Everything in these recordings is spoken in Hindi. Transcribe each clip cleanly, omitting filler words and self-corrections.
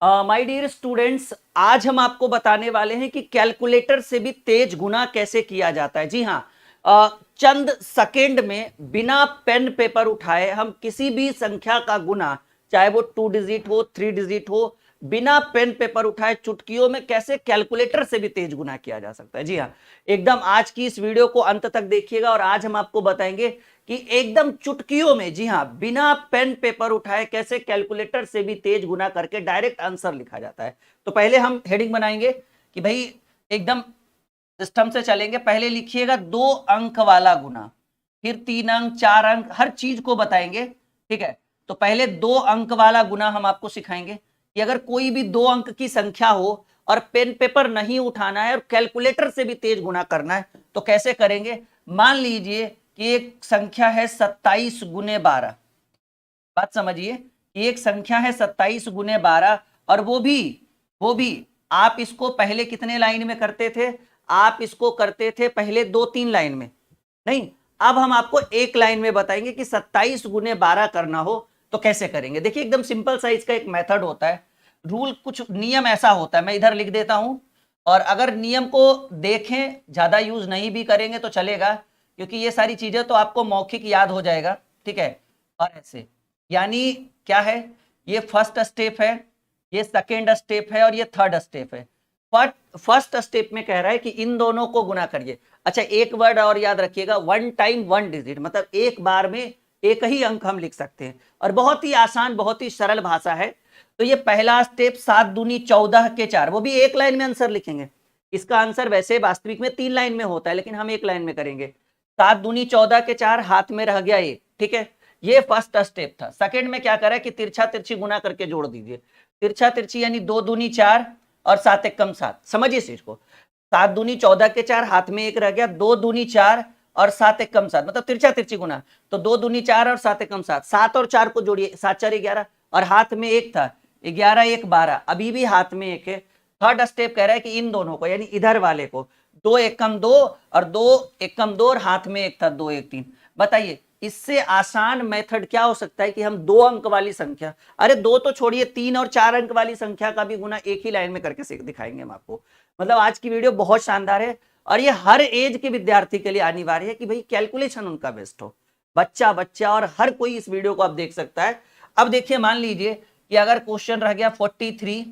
माय डियर स्टूडेंट्स, आज हम आपको बताने वाले हैं कि कैलकुलेटर से भी तेज गुना कैसे किया जाता है। जी हाँ, चंद सेकेंड में बिना पेन पेपर उठाए हम किसी भी संख्या का गुना, चाहे वो 2 डिजिट हो 3 डिजिट हो, बिना पेन पेपर उठाए चुटकियों में कैसे कैलकुलेटर से भी तेज गुना किया जा सकता है। जी हाँ, एकदम आज की इस वीडियो को अंत तक देखिएगा और आज हम आपको बताएंगे कि एकदम चुटकियों में, जी हाँ, बिना पेन पेपर उठाए कैसे कैलकुलेटर से भी तेज गुना करके डायरेक्ट आंसर लिखा जाता है। तो पहले हम हेडिंग बनाएंगे कि भाई एकदम सिस्टम से चलेंगे। पहले लिखिएगा 2 अंक वाला गुना, फिर 3 अंक 4 अंक हर चीज को बताएंगे। ठीक है, तो पहले 2 अंक वाला गुना हम आपको सिखाएंगे कि अगर कोई भी 2 अंक की संख्या हो और पेन पेपर नहीं उठाना है और कैलकुलेटर से भी तेज गुना करना है तो कैसे करेंगे। मान लीजिए कि एक संख्या है 27 × 12। बात समझिए कि एक संख्या है 27 × 12 और वो भी आप इसको पहले कितने लाइन में करते थे? आप इसको करते थे पहले 2-3 लाइन में, नहीं, अब हम आपको एक लाइन में बताएंगे कि 27 × 12 करना हो तो कैसे करेंगे। देखिए एकदम सिंपल सा इसका एक मेथड होता है, रूल कुछ नियम ऐसा होता है, मैं इधर लिख देता हूं और अगर नियम को देखें, ज्यादा यूज नहीं भी करेंगे तो चलेगा क्योंकि ये सारी चीजें तो आपको मौखिक याद हो जाएगा। ठीक है, और ऐसे यानी क्या है, ये फर्स्ट स्टेप है, ये सेकेंड स्टेप है और ये थर्ड स्टेप है। फर्स्ट स्टेप में कह रहा है कि इन दोनों को गुना करिए। अच्छा, एक वर्ड और याद रखिएगा, 1 टाइम 1 डिजिट, मतलब एक बार में एक ही अंक हम लिख सकते हैं और बहुत ही आसान, बहुत ही सरल भाषा है। तो ये पहला स्टेप 7 दूनी 14 के 4, वो भी एक लाइन में आंसर लिखेंगे। इसका आंसर वैसे वास्तविक में 3 लाइन में होता है लेकिन हम एक लाइन में करेंगे। 7 दूनी 14 के 4, हाथ में रह गया एक। ठीक है, ये फर्स्ट स्टेप था। सेकंड में क्या करा कि तिरछा तिरछी गुना करके जोड़ दीजिए। तिरछा तिरछी यानी 2 दूनी 4 और 7 एकम 7। समझिए इस चीज को, 7 दूनी 14 के 4, हाथ में एक रह गया, 2 दूनी 4 और 7 एकम 7, मतलब तिरछा तिरछी गुना। तो 2 दूनी 4 और 7 एकम 7, 7 और 4 को जोड़िए, 7 4 11 और हाथ में एक था, 11 1 12, अभी भी हाथ में एक है। थर्ड स्टेप कह रहा है कि इन दोनों को यानी इधर वाले को 2 एकम 2 और 2 एकम 2 और हाथ में एक था 2 1 3। बताइए इससे आसान मेथड क्या हो सकता है कि हम 2 अंक वाली संख्या, अरे 2 तो छोड़िए, 3 और 4 अंक वाली संख्या का भी गुना एक ही लाइन में करके दिखाएंगे हम आपको। मतलब आज की वीडियो बहुत शानदार है और ये हर एज के विद्यार्थी के लिए अनिवार्य है कि भाई कैलकुलेशन उनका बेस्ट हो। बच्चा बच्चा और हर कोई इस वीडियो को अब देख सकता है। अब देखिए, मान लीजिए कि अगर क्वेश्चन रह गया 43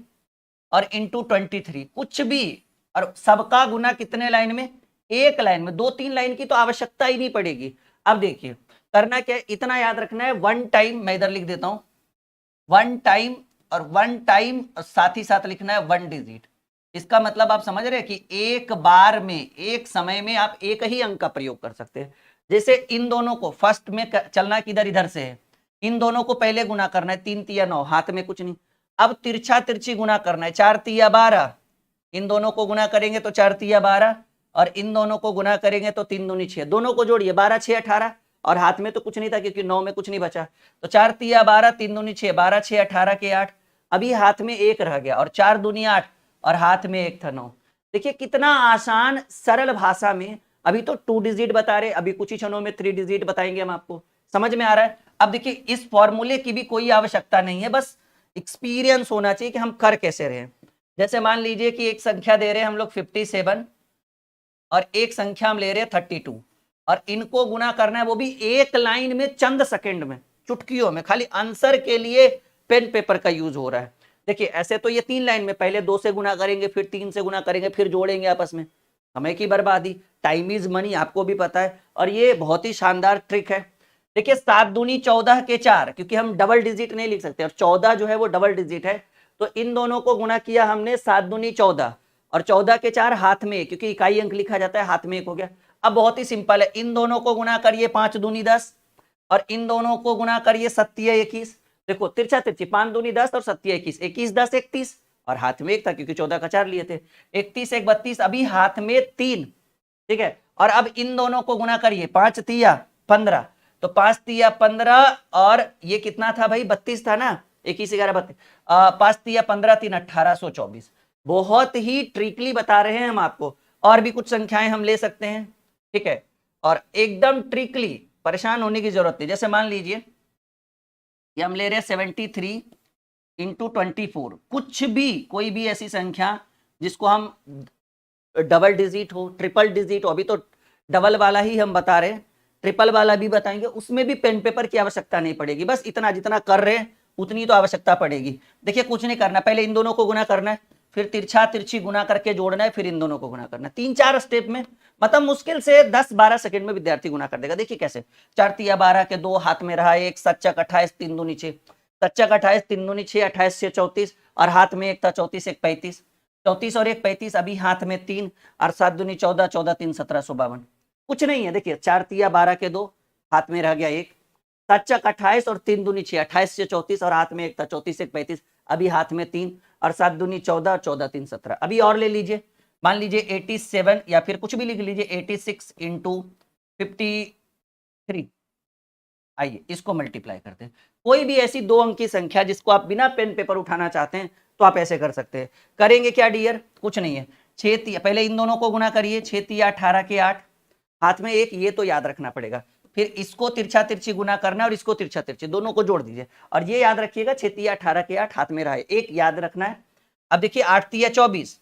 और इंटू 23, कुछ भी, और सबका गुना कितने लाइन में? एक लाइन में। 2-3 लाइन की तो आवश्यकता ही नहीं पड़ेगी। अब देखिए करना क्या है, इतना याद रखना है, 1 टाइम, मैं इधर लिख देता हूं 1 टाइम, और 1 टाइम साथ ही साथ लिखना है 1 डिजिट। इसका मतलब आप समझ रहे हैं कि एक बार में, एक समय में आप एक ही अंक का प्रयोग कर सकते हैं। जैसे इन दोनों को फर्स्ट में चलना किधर, इधर से है, इन दोनों को पहले गुना करना है, 3 तिया 9, हाथ में कुछ नहीं। अब तिरछा तिरछी गुना करना है, 4 तिया 12, इन दोनों को गुना करेंगे तो 4 तिया 12 और इन दोनों को गुना करेंगे तो 3 दूनी 6, दोनों को जोड़िए, 12 6 18 और हाथ में तो कुछ नहीं था क्योंकि 9 में कुछ नहीं बचा। तो 4 तिया 12, 3 दूनी 6, 12 6 18 के 8, अभी हाथ में एक रह गया और 4 दूनी 8 और हाथ में एक था 9। देखिए कितना आसान सरल भाषा में, अभी तो 2 डिजिट बता रहे, अभी कुछ ही क्षणों में 3 डिजिट बताएंगे हम आपको। समझ में आ रहा है? अब देखिए इस फॉर्मूले की भी कोई आवश्यकता नहीं है, बस एक्सपीरियंस होना चाहिए कि हम कर कैसे रहे। जैसे मान लीजिए कि एक संख्या दे रहे हैं हम लोग 57 और एक संख्या हम ले रहे हैं 32 और इनको गुना करना है, वो भी एक लाइन में, चंद सेकंड में, चुटकियों में, खाली आंसर के लिए पेन पेपर का यूज हो रहा है। देखिए ऐसे तो ये 3 लाइन में, पहले 2 से गुना करेंगे, फिर 3 से गुना करेंगे, फिर जोड़ेंगे आपस में, समय की बर्बादी, टाइम इज मनी, आपको भी पता है। और ये बहुत ही शानदार ट्रिक है। देखिए 7 दूनी 14 के 4, क्योंकि हम डबल डिजिट नहीं लिख सकते और 14 जो है वो डबल डिजिट है, तो इन दोनों को गुना किया हमने, 7 दूनी 14 और 14 के 4, हाथ में एक, क्योंकि इकाई अंक लिखा जाता है, हाथ में एक हो गया। अब बहुत ही सिंपल है, इन दोनों को गुना करिए, 5 दूनी 10 और इन दोनों को गुना करिए 7 21। देखो तिरछा तिरछी, 5 दूनी 10 और 7 21, 21 10 31 और हाथ में एक था क्योंकि 14 का 4 लिए थे, 31 1 32, अभी हाथ में 3। ठीक है, और अब इन दोनों को गुना करिए, 5 तिया 15, तो 5 तिया 15 और ये कितना था भाई, 32 था ना, 21 11 32, 5 तिया 15 3 1824। बहुत ही ट्रिकली बता रहे हैं हम आपको, और भी कुछ संख्याएं हम ले सकते हैं। ठीक है, और एकदम ट्रिकली, परेशान होने की जरूरत नहीं। जैसे मान लीजिए कि हम ले रहे हैं 73 इंटू 24, कुछ भी कोई भी ऐसी संख्या जिसको हम डबल डिजिट हो, ट्रिपल डिजिट हो, अभी तो डबल वाला ही हम बता रहे हैं, ट्रिपल वाला भी बताएंगे, उसमें भी पेन पेपर की आवश्यकता नहीं पड़ेगी। बस इतना जितना कर रहे हैं उतनी तो आवश्यकता पड़ेगी। देखिए कुछ नहीं करना, पहले इन दोनों को गुना करना है, फिर तिरछा तिरछी गुना करके जोड़ना है, फिर इन दोनों को गुना करना है। 3-4 स्टेप में, मतलब मुश्किल से 10-12 सेकंड में विद्यार्थी गुना कर देगा। देखिए कैसे, 4 तिया 12 के 2, हाथ में रहा 1, 7 चक 28, 3 दूनी 6, 7 चक 28, 3 दूनी 6, 28 से 34, और हाथ में 1 था 34, 1 35, 34 और 1 35, अभी हाथ में 3, और 7 दूनी 14, 14 3 1752। कुछ नहीं है, देखिए 4 तिया 12 के 2, हाथ में रह गया 1, 7 चक 28 और 3 दूनी 6, 28 से 34, और हाथ में 1 था 34, 1 35, अभी हाथ में 3, और 7 दूनी 14, 14 3 17। अभी और ले लीजिए, मान लीजिए 87, या फिर कुछ भी लिख लीजिए 86 इंटू 53। आइए इसको मल्टीप्लाई करते हैं। कोई भी ऐसी 2 अंक की संख्या जिसको आप बिना पेन पेपर उठाना चाहते हैं तो आप ऐसे कर सकते हैं। करेंगे क्या डियर, कुछ नहीं है, 6 तिया, पहले इन दोनों को गुना करिए, 6 तिया 18 के 8, हाथ में 1, ये तो याद रखना पड़ेगा। फिर इसको तिरछा तिरछी गुना करना है, और इसको तिरछा तिरछी, दोनों को जोड़ दीजिए, और ये याद रखिएगा 6 तिया 18 के 8, हाथ में रहा है 1, याद रखना है। अब देखिए 8 तिया 24,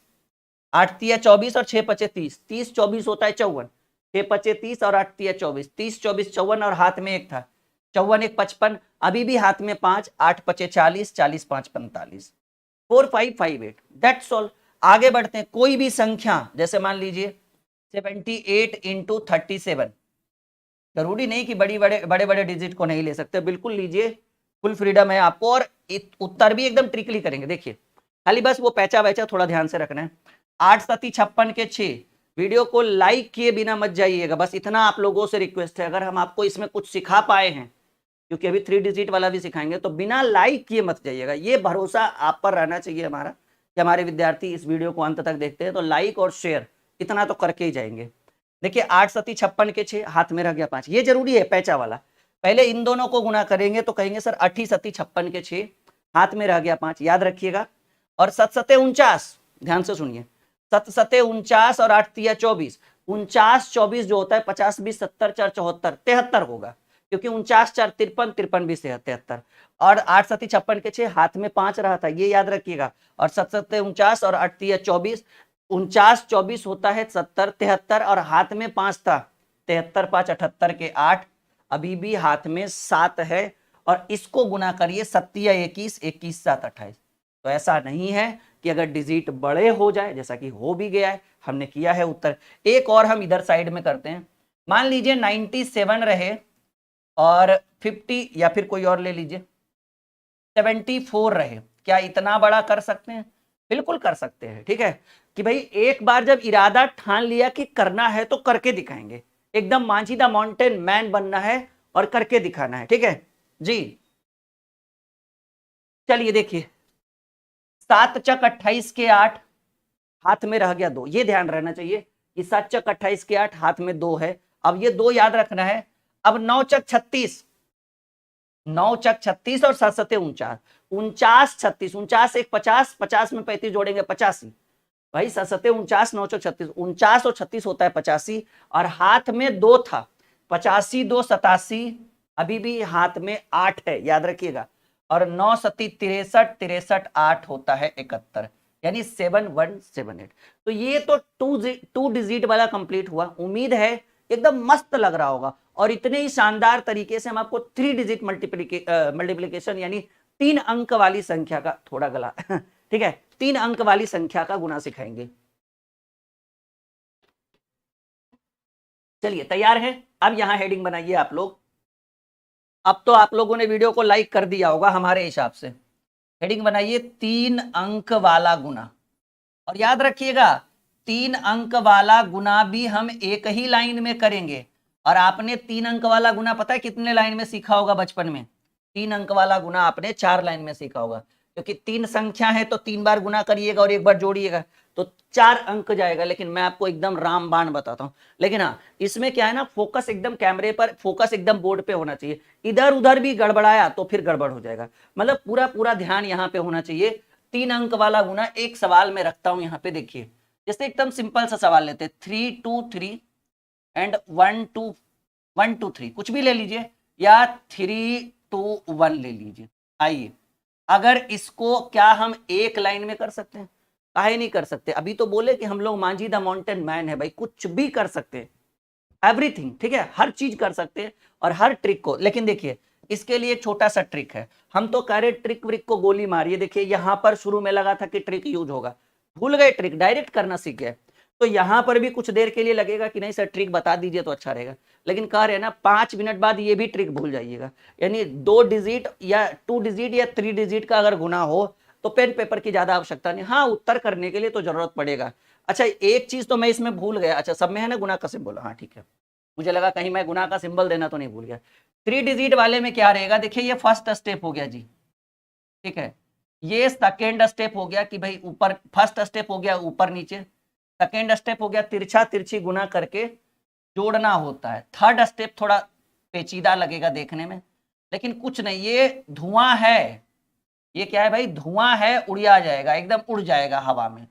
8 तिया 24 और 6 पचे 30, 30 24 होता है 54, 6 पचे 30 और 8 तिया 24, 30 24 54, और हाथ में 1 था 54, 1 55, अभी भी हाथ में 5, 8 पचे 40, 40 5 45, 4558, दैट्स ऑल। आगे बढ़ते हैं, कोई भी संख्या, जैसे मान लीजिए 78 इंटू 37, जरूरी नहीं कि बड़े बड़े डिजिट को नहीं ले सकते, बिल्कुल लीजिए, फुल फ्रीडम है आपको, और उत्तर भी एकदम ट्रिकली करेंगे। देखिए खाली बस वो पैचा वैचा थोड़ा ध्यान से रखना है। 8 सती 56 के 6, वीडियो को लाइक किए बिना मत जाइएगा, बस इतना आप लोगों से रिक्वेस्ट है। अगर हम आपको इसमें कुछ सिखा पाए हैं, क्योंकि अभी 3 डिजिट वाला भी सिखाएंगे, तो बिना लाइक किए मत जाइएगा। ये भरोसा आप पर रहना चाहिए हमारा, कि हमारे विद्यार्थी इस वीडियो को अंत तक देखते हैं, तो लाइक और शेयर इतना तो करके ही जाएंगे। देखिए 8 सती 56 के 6, हाथ में रह गया 5, ये जरूरी है पैचा वाला। पहले इन दोनों को गुना करेंगे तो कहेंगे सर 8 सती 56 के 6, हाथ में रह गया 5, याद रखिएगा। और 7 सते 49, ध्यान से सुनिए, 7 सते 49 और 8 तिया 24, 49 24 जो होता है 50 20 70 4 74, 73 होगा, क्योंकि 49 4 53, 53 20 73। और 8 सती 56 के 6, हाथ में 5 रहा था, ये याद रखिएगा। और 7 सते 49 और 8 तिया 24, 49 24 होता है 70 73, और हाथ में 5 था, 73 5 78 के 8, अभी भी हाथ में 7 है, और इसको गुना करिए 7 या 21, 21 7 28। तो ऐसा नहीं है कि अगर डिजिट बड़े हो जाए, जैसा कि हो भी गया है, हमने किया है उत्तर। एक और हम इधर साइड में करते हैं, मान लीजिए 97 रहे और 50, या फिर कोई और ले लीजिए 74 रहे, क्या इतना बड़ा कर सकते हैं? बिल्कुल कर सकते हैं। ठीक है कि भाई एक बार जब इरादा ठान लिया कि करना है तो करके दिखाएंगे, एकदम मांझी द माउंटेन मैन बनना है और करके दिखाना है। ठीक है जी, चलिए देखिए 7 चक 28 के 8, हाथ में रह गया 2, ये ध्यान रहना चाहिए कि 7 चक 28 के 8, हाथ में 2 है, अब ये 2 याद रखना है। अब 9 चक 36, 9 चक 36 और 7 सते 49, 49 36, 49 1 50, 50 में 35 जोड़ेंगे 85, भाई 7 सते 49, 9 चक 36, 49 और 36 होता है 85, और हाथ में 2 था, 85 2 87, अभी भी हाथ में 8 है, याद रखिएगा। और 9 सती 63, 63 8 होता है 71, यानी 7178। तो ये तो टू डिजिट वाला कंप्लीट हुआ। उम्मीद है एकदम मस्त लग रहा होगा, और इतने ही शानदार तरीके से हम आपको 3 डिजिट मल्टीप्लीकेशन यानी 3 अंक वाली संख्या का, थोड़ा गला ठीक है, 3 अंक वाली संख्या का गुना सिखाएंगे। चलिए तैयार है, अब यहां हेडिंग बनाइए आप लोग। अब तो आप लोगों ने वीडियो को लाइक कर दिया होगा हमारे हिसाब से। हेडिंग बनाइए 3 अंक वाला गुना, और याद रखिएगा 3 अंक वाला गुना भी हम एक ही लाइन में करेंगे। और आपने 3 अंक वाला गुना पता है कितने लाइन में सीखा होगा बचपन में? 3 अंक वाला गुना आपने 4 लाइन में सीखा होगा, क्योंकि 3 संख्या है तो 3 बार गुना करिएगा और 1 बार जोड़िएगा, तो 4 अंक जाएगा। लेकिन मैं आपको एकदम रामबाण बताता हूं। लेकिन हाँ, इसमें क्या है ना, फोकस एकदम कैमरे पर, फोकस एकदम बोर्ड पे होना चाहिए। इधर उधर भी गड़बड़ाया तो फिर गड़बड़ हो जाएगा, मतलब पूरा पूरा ध्यान यहाँ पे होना चाहिए। 3 अंक वाला गुना एक सवाल में रखता हूं, यहाँ पे देखिए, जैसे एकदम सिंपल सा सवाल लेते हैं, 3 2 3 एंड 1 2 1 2 3, कुछ भी ले लीजिए, या 3 2 1 ले लीजिए। आइए अगर इसको क्या हम एक लाइन में कर सकते हैं? काहे नहीं कर सकते? अभी तो बोले कि हम लोग मांझी द माउंटेन मैन है भाई, कुछ भी कर सकते हैं, एवरीथिंग, ठीक है, हर चीज कर सकते हैं और हर ट्रिक को। लेकिन देखिए इसके लिए एक छोटा सा ट्रिक है, हम तो कह रहे ट्रिक व्रिक को गोली मारिए। देखिए यहां पर शुरू में लगा था कि ट्रिक यूज होगा, भूल गए, ट्रिक डायरेक्ट करना सीख गए। तो यहां पर भी कुछ देर के लिए लगेगा कि नहीं सर ट्रिक बता दीजिए तो अच्छा रहेगा, लेकिन कह रहे हैं ना 5 मिनट बाद ये भी ट्रिक भूल जाइएगा। यानी 2 डिजिट या 2 डिजिट या 3 डिजिट का अगर गुना हो तो पेन पेपर की ज्यादा आवश्यकता नहीं, हाँ उत्तर करने के लिए तो जरूरत पड़ेगा। अच्छा एक चीज तो मैं इसमें भूल गया, अच्छा सब में है ना गुना का सिंबल, हाँ ठीक है, मुझे लगा कहीं मैं गुना का सिंबल देना तो नहीं भूल गया। 3 डिजिट वाले में क्या रहेगा, देखिए ये फर्स्ट स्टेप हो गया जी, ठीक है, ये सेकेंड स्टेप हो गया कि भाई ऊपर, फर्स्ट स्टेप हो गया ऊपर नीचे, सेकेंड स्टेप हो गया तिरछा तिरछी गुना करके जोड़ना होता है, थर्ड स्टेप थोड़ा पेचीदा लगेगा देखने में, लेकिन कुछ नहीं, ये धुआं है, ये क्या है भाई, धुआं है, उड़िया जाएगा, एकदम उड़ जाएगा हवा में।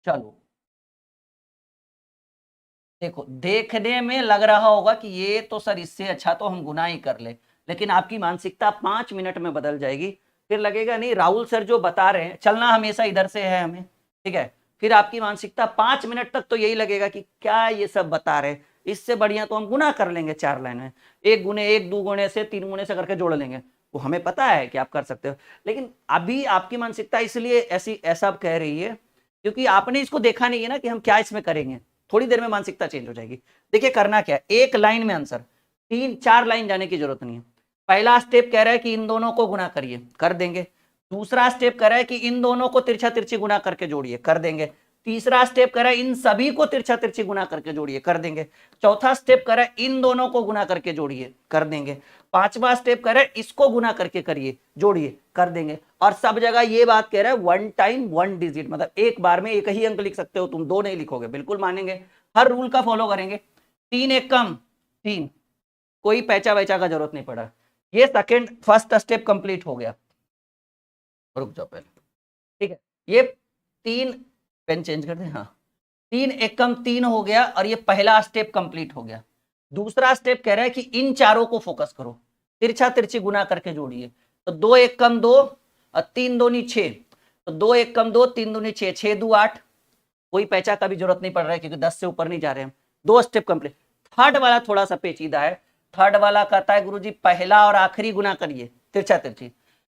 चलो देखो देखने में लग रहा होगा कि ये तो सर इससे अच्छा तो हम गुना ही कर ले, लेकिन आपकी मानसिकता 5 मिनट में बदल जाएगी, फिर लगेगा नहीं राहुल सर जो बता रहे हैं चलना हमेशा इधर से है हमें, ठीक है, फिर आपकी मानसिकता 5 मिनट तक तो यही लगेगा कि क्या ये सब बता रहे हैं, इससे बढ़िया तो हम गुना कर लेंगे 4 लाइन में, एक गुने एक, 2 गुने से, 3 गुने से करके जोड़ लेंगे, वो हमें पता है कि आप कर सकते हो। लेकिन अभी आपकी मानसिकता इसलिए ऐसी ऐसा कह रही है क्योंकि आपने इसको देखा नहीं है ना कि हम क्या इसमें करेंगे, थोड़ी देर में मानसिकता चेंज हो जाएगी। देखिए करना क्या है, एक लाइन में आंसर, 3-4 लाइन जाने की जरूरत नहीं है। पहला स्टेप कह रहा है कि इन दोनों को गुना करिए, कर देंगे। दूसरा स्टेप कह रहा है कि इन दोनों को तिरछा तिरछी गुना करके जोड़िए, कर देंगे। तीसरा स्टेप कह रहा है इन सभी को तिरछा तिरछी गुना करके जोड़िए, कर देंगे। चौथा स्टेप कह रहा है इन दोनों को गुना करके जोड़िए, कर देंगे। पांचवा स्टेप कह रहा है इसको गुना करके करिए, जोड़िए, कर देंगे। और सब जगह ये बात कह रहा है 1 टाइम 1 डिजिट, मतलब एक बार में एक ही अंक लिख सकते हो तुम, 2 नहीं लिखोगे, बिल्कुल मानेंगे, हर रूल का फॉलो करेंगे। 3 1 कम 3, कोई पैचा वैचा का जरूरत नहीं पड़ा। ये सेकेंड फर्स्ट स्टेप कंप्लीट हो गया, रुक जाओ पहले, ठीक है, ये 3, पेन चेंज कर दे, हाँ, 3 1 कम 3 हो गया और ये पहला स्टेप कंप्लीट हो गया। दूसरा स्टेप कह रहा है कि इन चारों को फोकस करो, तिरछा तिरछी गुना करके जोड़िए। तो 2 1 कम 2 और 3 2 6, तो 2 1 कम 2, 3 2 6, 6 2 8, कोई पैचा का भी जरूरत नहीं पड़ रहा है क्योंकि 10 से ऊपर नहीं जा रहे हम। 2 स्टेप कंप्लीट। थर्ड वाला थोड़ा सा पेचीदा है, थर्ड वाला कहता है गुरुजी पहला और आखिरी गुना करिए तिरछा तिरछी,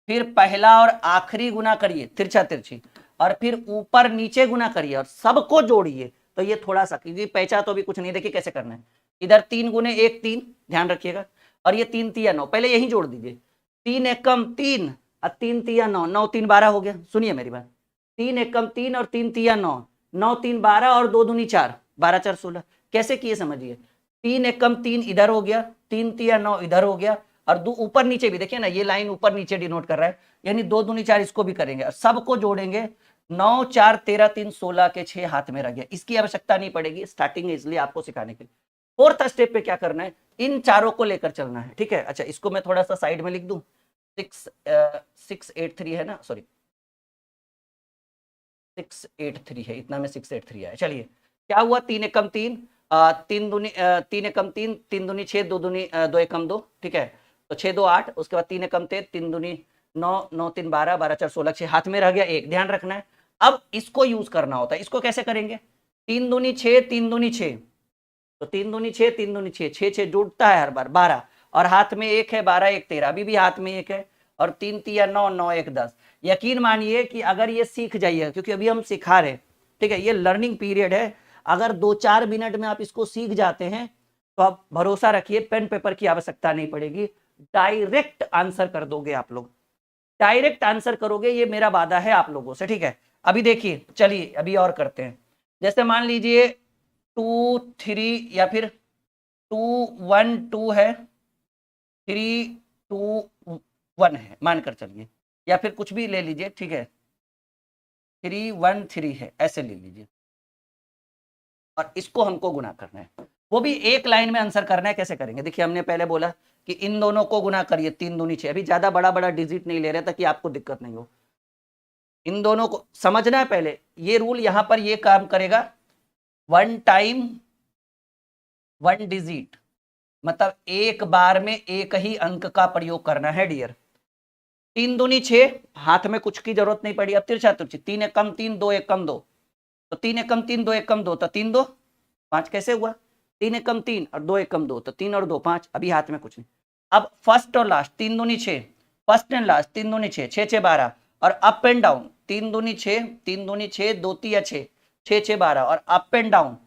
फिर पहला और आखिरी गुना करिए तिरछा तिरछी, और फिर ऊपर नीचे गुना करिए और सबको जोड़िए। तो ये थोड़ा सा, क्योंकि पैचा तो भी कुछ नहीं, देखिए कैसे करना है, इधर 3 गुने 1 3, ध्यान रखिएगा, और ये 3 3 9, पहले यही जोड़ दीजिए, 3 1 कम 3 और 3 3 9, 9 3 12 हो गया। सुनिए मेरी बात, 3 1 कम 3 और 3 3 9, 9 3 12 और 2 दूनी 4, 12 4 16, कैसे किए समझिए, 3 1 कम 3 इधर हो गया, 3 3 9 इधर हो गया, और दो ऊपर नीचे भी देखिए ना, ये लाइन ऊपर नीचे डिनोट कर रहा है, यानी 2 दूनी 4 इसको भी करेंगे और सबको जोड़ेंगे। 9 4 13 3 16 के 6 हाथ में रह गया, इसकी आवश्यकता नहीं पड़ेगी, स्टार्टिंग है इसलिए आपको सिखाने के लिए। फोर्थ स्टेप पे क्या करना है, इन चारों को लेकर चलना है, ठीक है। अच्छा इसको मैं थोड़ा सा साइड में लिख दूं, 6 8 3 है ना, सॉरी 6 8 3 है, इतना में 6 8 3 आया। चलिए क्या हुआ, 3 1 कम 3, 3 1 कम 3, 3 दूनी 6, 2 1 कम 2, ठीक है, तो 6 2 8, उसके बाद 3 1 कम 3, 3 दूनी 9, 9 3 12, 12 4 16, 6 हाथ में रह गया एक, ध्यान रखना है। अब इसको यूज करना होता है, इसको कैसे करेंगे, 3 दूनी 6, 3 दूनी 6, तो 3 दूनी 6, 3 दूनी 6, 6 जुड़ता है हर बार 12, और हाथ में एक है, 12 1 13, अभी भी हाथ में एक है, और 3 3 9, 9 1 10। यकीन मानिए कि अगर ये सीख जाइए, क्योंकि अभी हम सिखा रहे हैं, ठीक है, ये लर्निंग पीरियड है, अगर 2-4 मिनट में आप इसको सीख जाते हैं तो आप भरोसा रखिए पेन पेपर की आवश्यकता नहीं पड़ेगी, डायरेक्ट आंसर कर दोगे आप लोग, डायरेक्ट आंसर करोगे, ये मेरा वादा है आप लोगों से, ठीक है। अभी देखिए चलिए अभी और करते हैं, जैसे मान लीजिए 2 3 या फिर 2 1 2 है, 3 2 1 है, मानकर चलिए, या फिर कुछ भी ले लीजिए, ठीक है, 3 1 3 है, ऐसे ले लीजिए, और इसको हमको गुना करना है, वो भी एक लाइन में आंसर करना है। कैसे करेंगे, देखिए हमने पहले बोला कि इन दोनों को गुना करिए, 3 दूनी 6, अभी ज्यादा बड़ा बड़ा डिजिट नहीं ले रहे ताकि आपको दिक्कत नहीं हो, इन दोनों को समझना है पहले, ये रूल यहां पर ये काम करेगा, 1 टाइम 1 डिजिट, मतलब एक बार में एक ही अंक का प्रयोग करना है डियर, 3 दूनी 6, हाथ में कुछ की जरूरत नहीं पड़ी। अब तिरछा तिरछी, 3 एक कम 3, 2 एक कम 2, तो 3 एक कम 3, 2 एक कम 2, तो 3 2 5 कैसे हुआ? 3 एक कम 3 और 2 एक कम 2, तो 3 और 2 5। अभी हाथ में कुछ नहीं। अब फर्स्ट और लास्ट 3 दूनी 6, फर्स्ट एंड लास्ट 3 दूनी 6, 6 6 12, और अप एंड डाउन 3 दूनी 6, 3 दूनी 6, 2 3 6, 6 6 12, और अप एंड डाउन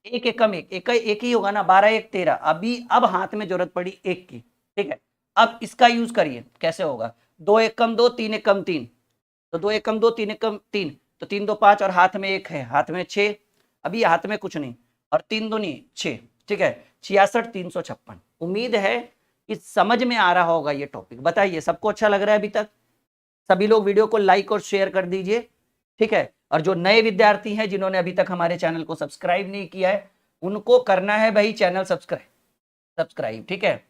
एक एक कम एक ही होगा ना, 12 1 13। अभी अब हाथ में जरूरत पड़ी एक की, ठीक है। अब इसका यूज करिए, कैसे होगा? 2 एक कम 2, 3 एक कम 3, तो 2 एक कम 2, 3 एक कम 3, तो 3 2 5, और हाथ में एक है, हाथ में 6। अभी हाथ में कुछ नहीं, और 3 दूनी 6, ठीक है। 66 356। उम्मीद है कि समझ में आ रहा होगा ये टॉपिक। बताइए सबको अच्छा लग रहा है अभी तक? सभी लोग वीडियो को लाइक और शेयर कर दीजिए, ठीक है। और जो नए विद्यार्थी हैं जिन्होंने अभी तक हमारे चैनल को सब्सक्राइब नहीं किया है, उनको करना है भाई चैनल सब्सक्राइब, ठीक है।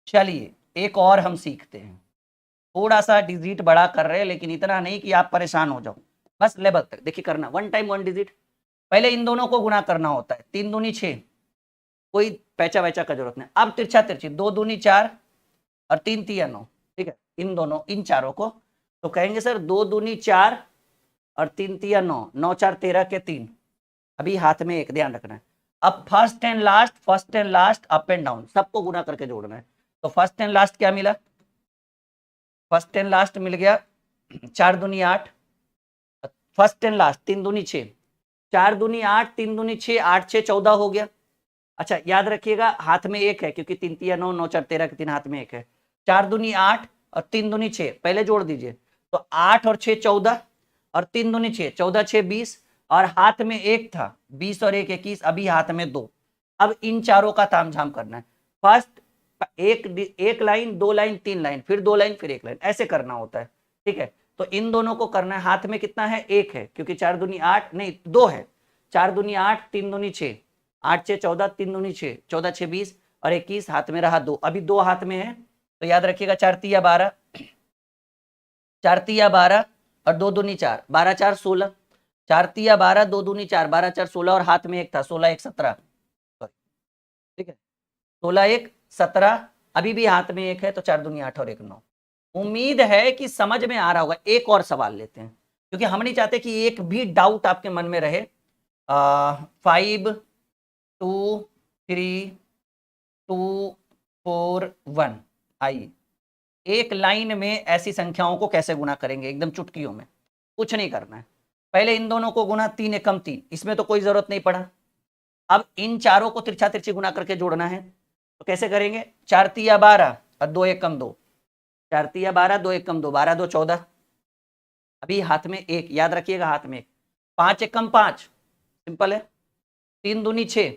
चलिए एक और हम सीखते हैं। थोड़ा सा डिजिट बड़ा कर रहे हैं, लेकिन इतना नहीं कि आप परेशान हो जाओ, बस लेवल तक। देखिए करना 1 टाइम 1 डिजिट। पहले इन दोनों को गुना करना होता है, 3 दूनी 6, कोई पैचा वैचा का जरूरत नहीं। अब तिरछा तिरछी, 2 दूनी 4 और 3 तिया 9, ठीक है। इन दोनों, इन चारों को तो कहेंगे सर 2 दूनी 4 और 3 तिया 9, 9 4 13 के 3। अभी हाथ में एक, ध्यान रखना है। अब first and last up and down सबको गुना करके जोड़ना है। तो फर्स्ट एंड लास्ट क्या मिला? फर्स्ट एंड लास्ट मिल गया 4 दूनी 8, फर्स्ट एंड लास्ट 3 दूनी 6, 4 दूनी 8, 3 दूनी 6, 8 6 14 हो गया। अच्छा याद रखिएगा हाथ में एक है, क्योंकि 3 तिया 9, 9 4 13 के 3 हाथ में एक है। 4 दूनी 8 और 3 दूनी 6, पहले जोड़ दीजिए, तो 8 और 6 14, और 3 दूनी 6, 14 6 20, और हाथ में एक था, 20 और 1 21, अभी हाथ में 2। अब इन चारों का तामझाम करना है। फर्स्ट एक लाइन, 2 लाइन, 3 लाइन, फिर 2 लाइन, फिर 1 लाइन, ऐसे करना होता है, ठीक है। तो इन दोनों को करना है। हाथ में कितना है? एक है, क्योंकि 4 दूनी 8 नहीं 2 है। 4 दूनी 8, 3 दूनी 6, 8 6 14, 3 दूनी 6, 14 6 20 और 21, हाथ में रहा 2। अभी 2 हाथ में है, तो याद रखिएगा 4 तिया 12, 4 तिया 12 और 2 दूनी 4, 12 4 16, 4 तिया 12, 2 दूनी 4, 12 4 16, और हाथ में एक था, 16 1 17, ठीक है। 16 1 17, अभी भी हाथ में एक है, तो 4 दूनी 8 और 1 9। उम्मीद है कि समझ में आ रहा होगा। एक और सवाल लेते हैं, क्योंकि हम नहीं चाहते कि एक भी डाउट आपके मन में रहे। 5 2 3 2 4 1। आइए एक लाइन में ऐसी संख्याओं को कैसे गुना करेंगे, एकदम चुटकियों में, कुछ नहीं करना है। पहले इन दोनों को गुना, 3 एकम 3, इसमें तो कोई जरूरत नहीं पड़ा। अब इन चारों को तिरछा तिरछी गुना करके जोड़ना है, तो कैसे करेंगे? 4 तिया 12 और 2 एकम 2, 4 तिया 12, 2 एकम 2, 12 2 14। अभी हाथ में एक, याद रखिएगा हाथ में एक। 5 एकम 5, सिंपल है। 3 दूनी 6,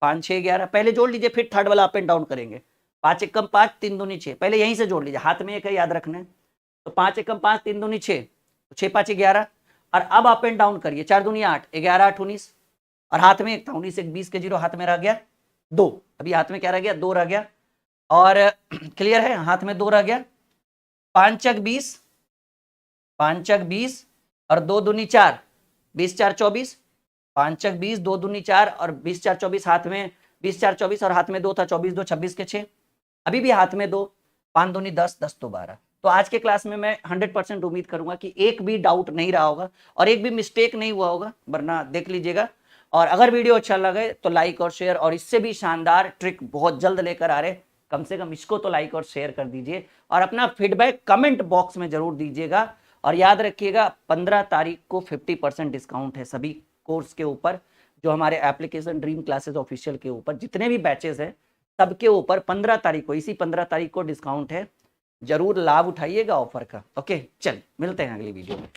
5 6 11, पहले जोड़ लीजिए, फिर थर्ड वाला अप एंड डाउन करेंगे। 5 एकम 5, 3 दूनी 6, पहले यहीं से जोड़ लीजिए, हाथ में एक है, याद रखना है। तो 5 एकम 5, 3 दूनी 6, 6 5 11, और अब अप एंड डाउन करिए। 4 दूनी 8, 11 8 19, और हाथ में एक था, 19 1 20 के 0, हाथ में रह गया 2। अभी हाथ में क्या रह गया? 2 रह गया, और क्लियर है, हाथ में 2 रह गया। 5 चक 20, 5 चक 20 और 2 दूनी 4, 20 4 24, 5 चक 20, 2 दूनी 4 और 20 4 24, हाथ में 20 4 24, और हाथ में 2 था, 24 2 26 के 6। अभी भी हाथ में 2, 5 दूनी 10, 10 2 12। तो आज के क्लास में मैं 100% उम्मीद करूंगा कि एक भी डाउट नहीं रहा होगा और एक भी मिस्टेक नहीं हुआ होगा, वरना देख लीजिएगा। और अगर वीडियो अच्छा लगे तो लाइक और शेयर, और इससे भी शानदार ट्रिक बहुत जल्द लेकर आ रहे, कम से कम इसको तो लाइक और शेयर कर दीजिए, और अपना फीडबैक कमेंट बॉक्स में जरूर दीजिएगा। और याद रखिएगा 15 तारीख को 50% डिस्काउंट है सभी कोर्स के ऊपर, जो हमारे एप्लीकेशन ड्रीम क्लासेस ऑफिशियल के ऊपर जितने भी बैचेस हैं सबके ऊपर 15 तारीख को, इसी 15 तारीख को डिस्काउंट है। जरूर लाभ उठाइएगा ऑफर का। ओके, चल मिलते हैं अगली वीडियो में।